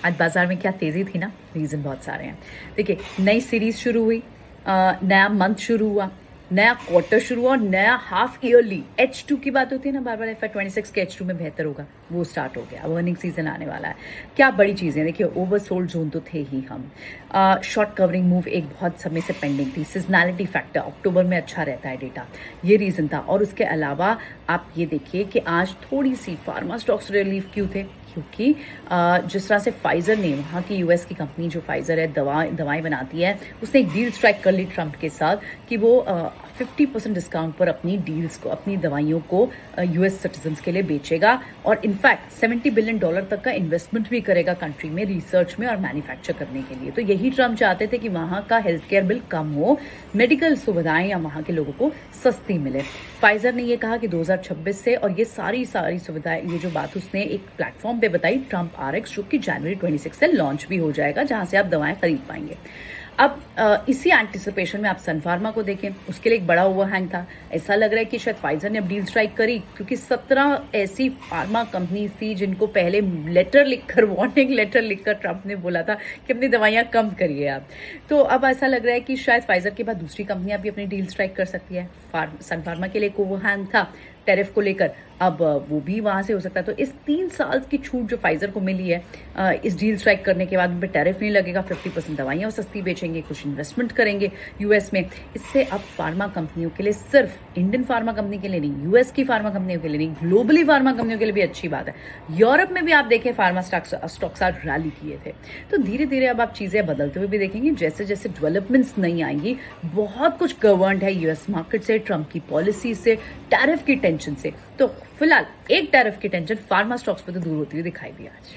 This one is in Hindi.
आज बाजार में क्या तेजी थी ना, रीजन बहुत सारे हैं। देखिए, नई सीरीज शुरू हुई, नया मंथ शुरू हुआ, नया क्वार्टर शुरू हुआ और नया हाफ ईयरली H2 की बात होती है ना बार बार, FY26 के H2 में बेहतर होगा, वो स्टार्ट हो गया। अब अर्निंग सीजन आने वाला है। क्या बड़ी चीज़ें, देखिए ओवर सोल्ड जोन तो थे ही हम। शॉर्ट कवरिंग मूव एक बहुत समय से पेंडिंग थी। सीजनैलिटी फैक्टर अक्टूबर में अच्छा रहता है डेटा, ये रीज़न था। और उसके अलावा आप ये देखिए कि आज थोड़ी सी फार्मा स्टॉक्स रिलीफ क्यों थे, क्योंकि जिस तरह से फाइज़र ने, वहाँ की यूएस की कंपनी जो फाइज़र है, दवाएं बनाती है, उसने एक डील स्ट्राइक कर ली ट्रंप के साथ कि वो 50% डिस्काउंट पर अपनी डील्स को, अपनी दवाइयों को यूएस सिटीजन्स के लिए बेचेगा और इनफैक्ट $70 बिलियन तक का इन्वेस्टमेंट भी करेगा कंट्री में, रिसर्च में और मैन्युफैक्चर करने के लिए। तो यही ट्रंप चाहते थे कि वहाँ का हेल्थ केयर बिल कम हो, मेडिकल सुविधाएं या वहाँ के लोगों को सस्ती मिले। फाइजर ने ये कहा कि 2026 से, और ये सारी सुविधाएं, ये जो बात उसने एक प्लेटफॉर्म पे बताई, ट्रंप RX, जो कि जनवरी 26 से लॉन्च भी हो जाएगा, जहां से आप दवाएं खरीद पाएंगे। अब इसी एंटिसिपेशन में आप सन फार्मा को देखें, उसके लिए एक बड़ा ओवरहैंग था। ऐसा लग रहा है कि शायद फाइजर ने अब डील स्ट्राइक करी, क्योंकि 17 ऐसी फार्मा कंपनी थी जिनको पहले लेटर लिखकर, वार्निंग लेटर लिखकर ट्रंप ने बोला था कि अपनी दवाइयाँ कम करिए आप। तो अब ऐसा लग रहा है कि शायद फाइजर के बाद दूसरी कंपनियां भी अपनी डील स्ट्राइक कर सकती है। सन फार्मा के लिए एक ओवरहैंग था टैरिफ को लेकर, अब वो भी वहाँ से हो सकता है। तो इस 3 साल की छूट जो फाइजर को मिली है, इस डील स्ट्राइक करने के बाद उन पर टैरिफ नहीं लगेगा, 50% दवाइयाँ सस्ती बेचेंगे, कुछ इन्वेस्टमेंट करेंगे यूएस में। इससे अब फार्मा कंपनियों के लिए, सिर्फ इंडियन फार्मा कंपनी के लिए नहीं, यूएस की फार्मा कंपनियों के लिए नहीं, ग्लोबली फार्मा कंपनियों के लिए भी अच्छी बात है। यूरोप में भी आप देखें फार्मा स्टॉक्स आज रैली किए थे। तो धीरे धीरे अब आप चीज़ें बदलते हुए भी देखेंगे, जैसे जैसे डेवलपमेंट्स नहीं आएंगी। बहुत कुछ गवर्नड है यूएस मार्केट से, ट्रंप की पॉलिसी से, टैरिफ की टेंशन से। तो फिलहाल एक टैरिफ की टेंशन फार्मा स्टॉक्स पर तो दूर होती हुई दिखाई दी आज।